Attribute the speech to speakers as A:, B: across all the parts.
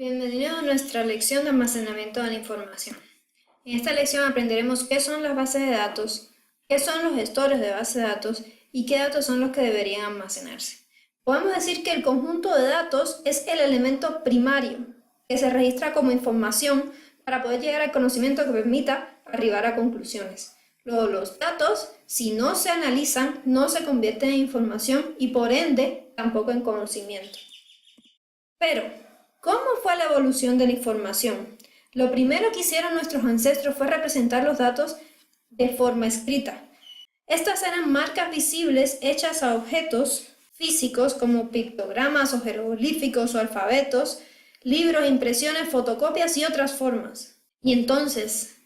A: Bienvenidos a nuestra lección de almacenamiento de la información. En esta lección aprenderemos qué son las bases de datos, qué son los gestores de bases de datos y qué datos son los que deberían almacenarse. Podemos decir que el conjunto de datos es el elemento primario que se registra como información para poder llegar al conocimiento que permita arribar a conclusiones. Luego, los datos, si no se analizan, no se convierten en información y por ende tampoco en conocimiento. Pero, ¿cómo fue la evolución de la información? Lo primero que hicieron nuestros ancestros fue representar los datos de forma escrita. Estas eran marcas visibles hechas a objetos físicos como pictogramas o jeroglíficos o alfabetos, libros, impresiones, fotocopias y otras formas. Y entonces,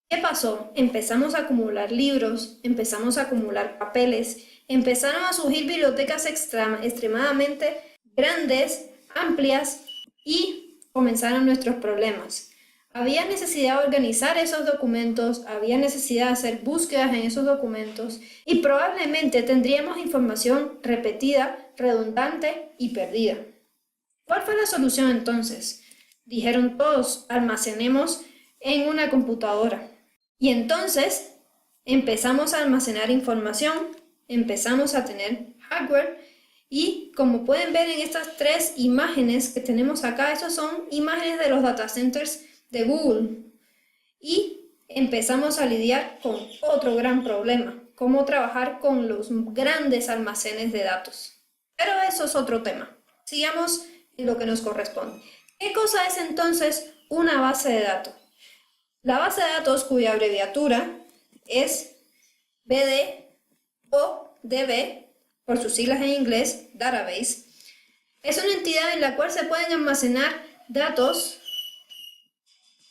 A: ¿qué pasó? Empezamos a acumular libros, empezamos a acumular papeles, empezaron a surgir bibliotecas extremadamente grandes, amplias, y comenzaron nuestros problemas. Había necesidad de organizar esos documentos, había necesidad de hacer búsquedas en esos documentos y probablemente tendríamos información repetida, redundante y perdida. ¿Cuál fue la solución entonces? Dijeron todos, almacenemos en una computadora. Y entonces empezamos a almacenar información, empezamos a tener hardware. Y como pueden ver en estas tres imágenes que tenemos acá, estas son imágenes de los data centers de Google. Y empezamos a lidiar con otro gran problema, cómo trabajar con los grandes almacenes de datos. Pero eso es otro tema. Sigamos en lo que nos corresponde. ¿Qué cosa es entonces una base de datos? La base de datos, cuya abreviatura es DB, por sus siglas en inglés, database, es una entidad en la cual se pueden almacenar datos,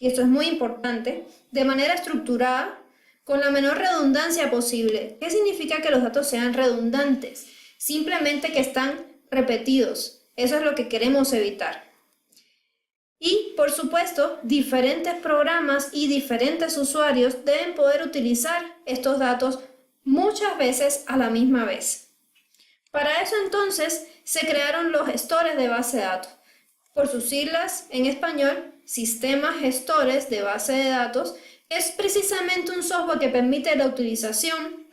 A: y esto es muy importante, de manera estructurada, con la menor redundancia posible. ¿Qué significa que los datos sean redundantes? Simplemente que están repetidos. Eso es lo que queremos evitar. Y, por supuesto, diferentes programas y diferentes usuarios deben poder utilizar estos datos muchas veces a la misma vez. Para eso entonces se crearon los gestores de base de datos. Por sus siglas en español, sistemas gestores de base de datos, es precisamente un software que permite la utilización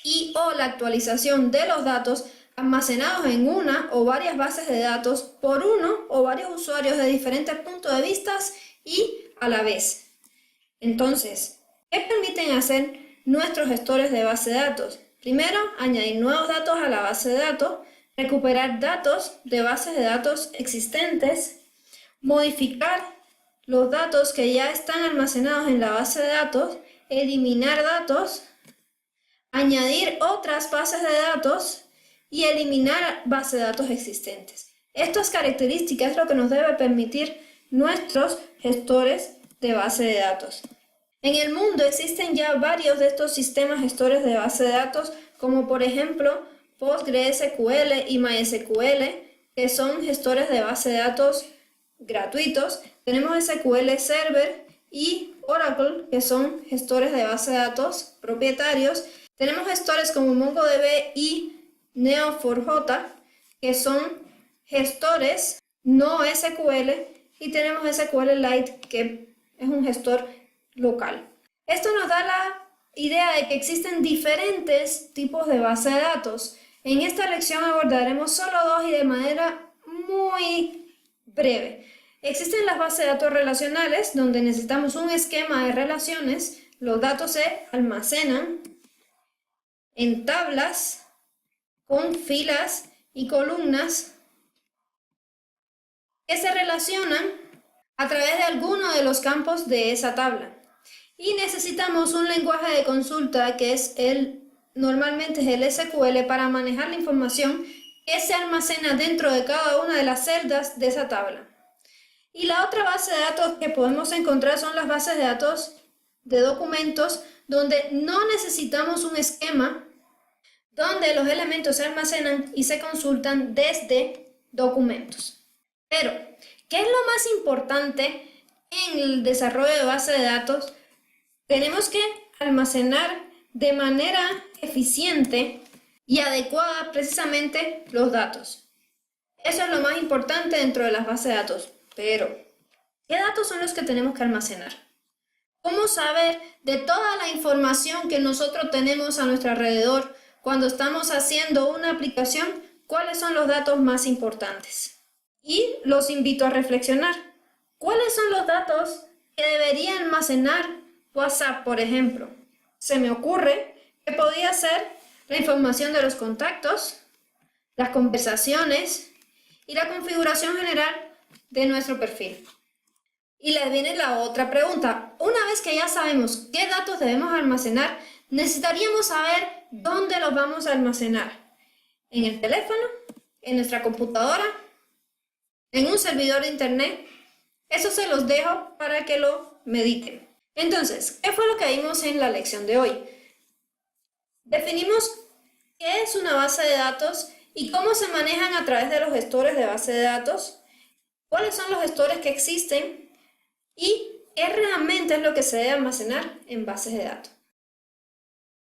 A: y o la actualización de los datos almacenados en una o varias bases de datos por uno o varios usuarios de diferentes puntos de vista y a la vez. Entonces, ¿qué permiten hacer nuestros gestores de base de datos? Primero, añadir nuevos datos a la base de datos, recuperar datos de bases de datos existentes, modificar los datos que ya están almacenados en la base de datos, eliminar datos, añadir otras bases de datos y eliminar bases de datos existentes. Estas características es lo que nos debe permitir nuestros gestores de base de datos. En el mundo existen ya varios de estos sistemas gestores de base de datos, como por ejemplo PostgreSQL y MySQL, que son gestores de base de datos gratuitos. Tenemos SQL Server y Oracle, que son gestores de base de datos propietarios. Tenemos gestores como MongoDB y Neo4j, que son gestores no SQL, y tenemos SQLite, que es un gestor local. Esto nos da la idea de que existen diferentes tipos de base de datos. En esta lección abordaremos solo dos y de manera muy breve. Existen las bases de datos relacionales, donde necesitamos un esquema de relaciones. Los datos se almacenan en tablas con filas y columnas que se relacionan a través de alguno de los campos de esa tabla. Y necesitamos un lenguaje de consulta que es normalmente es el SQL para manejar la información que se almacena dentro de cada una de las celdas de esa tabla. Y la otra base de datos que podemos encontrar son las bases de datos de documentos, donde no necesitamos un esquema, donde los elementos se almacenan y se consultan desde documentos. Pero, ¿qué es lo más importante en el desarrollo de base de datos? Tenemos que almacenar de manera eficiente y adecuada precisamente los datos. Eso es lo más importante dentro de las bases de datos. Pero, ¿qué datos son los que tenemos que almacenar? ¿Cómo saber de toda la información que nosotros tenemos a nuestro alrededor cuando estamos haciendo una aplicación, cuáles son los datos más importantes? Y los invito a reflexionar. ¿Cuáles son los datos que debería almacenar WhatsApp, por ejemplo? Se me ocurre que podría ser la información de los contactos, las conversaciones y la configuración general de nuestro perfil. Y les viene la otra pregunta. Una vez que ya sabemos qué datos debemos almacenar, necesitaríamos saber dónde los vamos a almacenar. ¿En el teléfono? ¿En nuestra computadora? ¿En un servidor de internet? Eso se los dejo para que lo mediten. Entonces, ¿qué fue lo que vimos en la lección de hoy? Definimos qué es una base de datos y cómo se manejan a través de los gestores de base de datos, cuáles son los gestores que existen y qué realmente es lo que se debe almacenar en bases de datos.